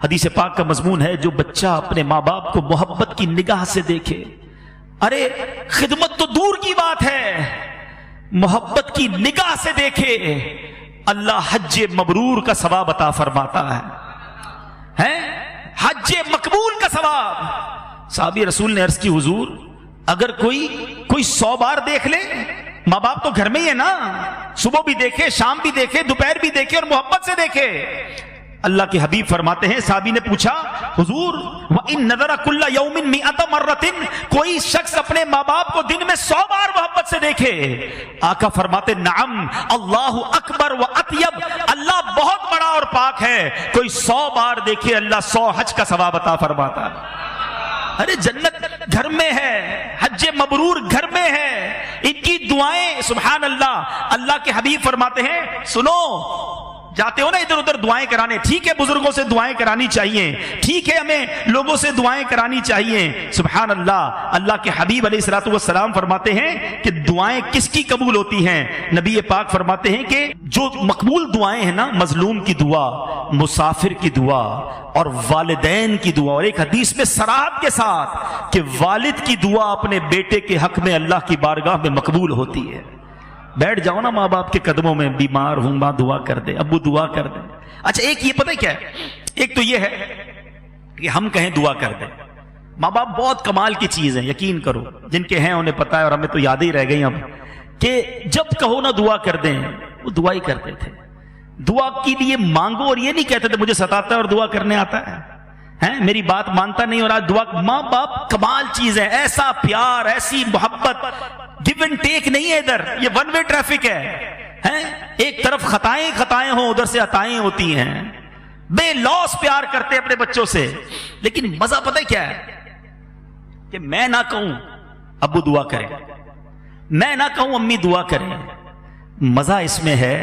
حدیث پاک کا مضمون ہے جو بچہ اپنے ماں باپ کو محبت کی نگاہ سے دیکھے، ارے خدمت تو دور کی بات ہے، محبت کی نگاہ سے دیکھے، اللہ حج مبرور کا ثواب عطا فرماتا ہے، حج مقبول کا ثواب۔ صحابی رسول نے عرض کی حضور اگر کوئی 100 بار دیکھ لے، ماں باپ تو گھر میں ہی ہے نا، صبح بھی دیکھے، شام بھی دیکھے، دوپہر بھی دیکھے اور محبت سے دیکھے۔ اللہ کے حبیب فرماتے ہیں، صحابی نے پوچھا حضور وَإِن نَظَرَ كُلَّ يَوْمٍ مِئَةَ مَرَّةٍ، کوئی شخص اپنے ماں باپ کو دن میں 100 بار محبت سے دیکھے؟ آقا فرماتے نعم اللہ اکبر و اطیب، اللہ بہت بڑا اور پاک ہے، کوئی 100 بار دیکھے اللہ 100 حج کا ثواب عطا فرماتا ہے۔ ارے جنت گھر میں ہے، حج مبرور گھر میں ہے، ان کی دعائیں سبحان اللہ۔ اللہ کے حبیب فرماتے ہیں سنو، جاتے ہو نا ادھر ادھر دعائیں کرانے، ٹھیک ہے بزرگوں سے دعائیں کرانی چاہیے، ٹھیک ہے ہمیں لوگوں سے دعائیں کرانی چاہیے، سبحان اللہ۔ اللہ کے حبیب علیہ الصلوۃ والسلام فرماتے ہیں کہ دعائیں کس کی قبول ہوتی ہیں؟ نبی پاک فرماتے ہیں کہ جو مقبول دعائیں ہیں نا، مظلوم کی دعا، مسافر کی دعا اور والدین کی دعا، اور ایک حدیث میں صراحت کے ساتھ کہ والد کی دعا اپنے بیٹے کے حق میں اللہ کی بارگاہ میں مقبول ہوتی ہے۔ بیٹھ جاؤ نا ماں باپ کے قدموں میں، بیمار ہوں ماں دعا کر دے، ابو دعا کر دے۔ اچھا ایک یہ پتہ کیا ہے، ایک تو یہ ہے کہ ہم کہیں دعا کر دیں، ماں باپ بہت کمال کی چیز ہے، یقین کرو جن کے ہیں انہیں پتہ ہے، اور ہمیں تو یاد ہی رہ گئی اب کہ جب کہو نا دعا کر دیں، وہ دعا ہی کرتے تھے، دعا کے لیے مانگو، اور یہ نہیں کہتے تھے مجھے ستاتا ہے اور دعا کرنے آتا ہے، میری بات مانتا نہیں اور آج دعا۔ ماں باپ کمال چیز ہے، ایسا پیار، ایسی محبت، گیو اینڈ ٹیک نہیں ہے ادھر، یہ ون وے ٹریفک ہے، ایک طرف خطائیں ہوں، ادھر سے عطائیں ہوتی ہیں، بے لوث پیار کرتے اپنے بچوں سے۔ لیکن مزہ پتہ کیا ہے کہ میں نہ کہوں ابو دعا کریں، میں نہ کہوں امی دعا کریں، مزہ اس میں ہے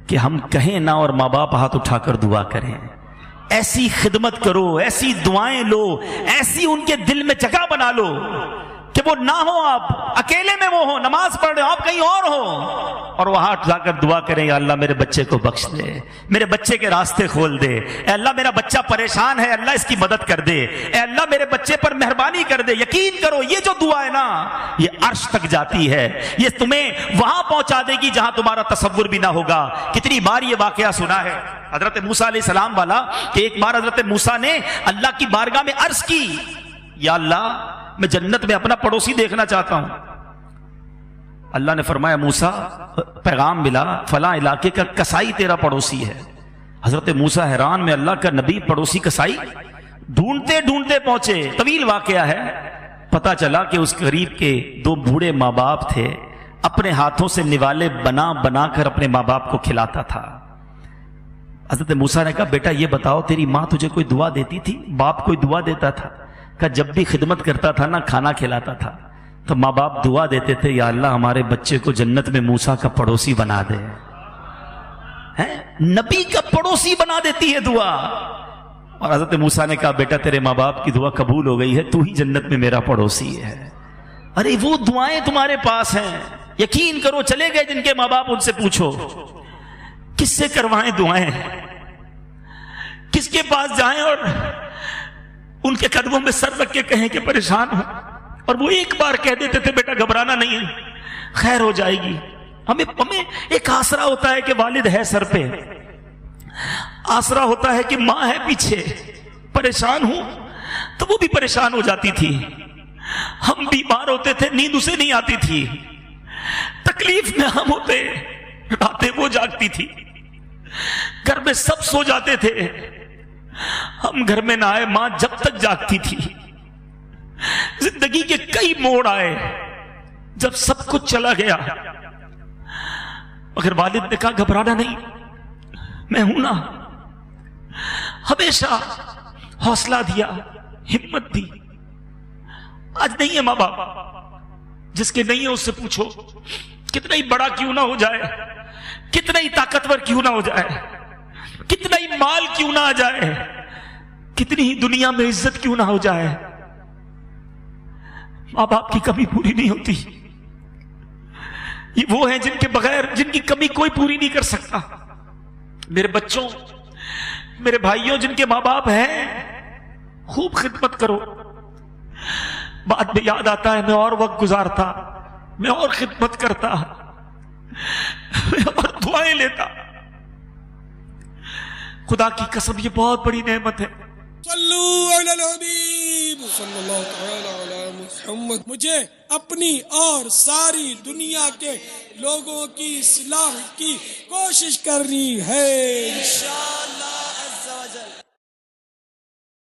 کہ ہم کہیں نہ اور ماں باپ ہاتھ اٹھا کر دعا کریں، ایسی خدمت کرو، ایسی دعائیں لو، ایسی ان کے دل میں جگہ بنا لو کہ وہ نہ ہو، آپ اکیلے میں وہ ہو، نماز پڑھ رہے ہو، آپ کہیں اور ہو، اور وہاں اٹھا کر دعا کریں یا اللہ میرے بچے کو بخش دے، میرے بچے کے راستے کھول دے، اے اللہ میرا بچہ پریشان ہے، اللہ اس کی مدد کر دے، اے اللہ میرے بچے پر مہربانی کر دے۔ یقین کرو یہ جو دعا ہے نا، یہ عرش تک جاتی ہے، یہ تمہیں وہاں پہنچا دے گی جہاں تمہارا تصور بھی نہ ہوگا۔ کتنی بار یہ واقعہ سنا ہے حضرت موسیٰ علیہ السلام والا کہ ایک بار حضرت موسیٰ نے اللہ کی بارگاہ میں عرض کی، یا اللہ میں جنت میں اپنا پڑوسی دیکھنا چاہتا ہوں۔ اللہ نے فرمایا موسیٰ پیغام ملا، فلاں علاقے کا کسائی تیرا پڑوسی ہے۔ حضرت موسیٰ حیران میں، اللہ کا نبی پڑوسی کسائی؟ ڈھونڈتے ڈھونڈتے پہنچے، طویل واقعہ ہے، پتہ چلا کہ اس قریب کے 2 بوڑھے ماں باپ تھے، اپنے ہاتھوں سے نوالے بنا بنا کر اپنے ماں باپ کو کھلاتا تھا۔ حضرت موسیٰ نے کہا بیٹا یہ بتاؤ تیری ماں تجھے کوئی دعا دیتی تھی؟ باپ کوئی دعا دیتا تھا؟ کہ جب بھی خدمت کرتا تھا نا، کھانا کھلاتا تھا تو ماں باپ دعا دیتے تھے، یا اللہ ہمارے بچے کو جنت میں موسیٰ کا پڑوسی بنا دے۔ نبی کا پڑوسی بنا دیتی ہے دعا۔ اور حضرت موسیٰ نے کہا بیٹا تیرے ماں باپ کی دعا قبول ہو گئی ہے، تو ہی جنت میں میرا پڑوسی ہے۔ ارے وہ دعائیں تمہارے پاس ہیں، یقین کرو، چلے گئے جن کے ماں باپ ان سے پوچھو کس سے کروائیں دعائیں، کس کے پاس جائیں اور ان کے قدموں میں سر رکھ کے کہیں کہ پریشان ہوں، اور وہ ایک بار کہہ دیتے تھے بیٹا گھبرانا نہیں ہے، خیر ہو جائے گی۔ ہمیں ایک آسرا ہوتا ہے کہ والد ہے سر پہ، آسرا ہوتا ہے کہ ماں ہے پیچھے، پریشان ہوں تو وہ بھی پریشان ہو جاتی تھی، ہم بیمار ہوتے تھے نیند اسے نہیں آتی تھی، تکلیف میں ہم ہوتے راتیں وہ جاگتی تھی، گھر میں سب سو جاتے تھے، ہم گھر میں نہ آئے ماں جب تک جاگتی تھی۔ زندگی کے کئی موڑ آئے جب سب کچھ چلا گیا، مگر والد نے کہا گھبرانا نہیں، میں ہوں نا، ہمیشہ حوصلہ دیا، ہمت دی۔ آج نہیں ہے ماں باپ، جس کے نہیں ہے اس سے پوچھو، کتنا ہی بڑا کیوں نہ ہو جائے، کتنا ہی طاقتور کیوں نہ ہو جائے، کتنا ہی مال کیوں نہ آ جائے، کتنی ہی دنیا میں عزت کیوں نہ ہو جائے، ماں باپ کی کمی پوری نہیں ہوتی۔ یہ وہ ہیں جن کے بغیر، جن کی کمی کوئی پوری نہیں کر سکتا۔ میرے بچوں، میرے بھائیوں جن کے ماں باپ ہیں خوب خدمت کرو. بعد میں یاد آتا ہے میں اور وقت گزارتا, میں اور خدمت کرتا, میں اور دعائیں لیتا. خدا کی قسم یہ بہت بڑی نعمت ہے. صلو علی الحبیب صلی اللہ تعالی علی محمد. مجھے اپنی اور ساری دنیا کے لوگوں کی اصلاح کی کوشش کرنی ہے انشاءاللہ.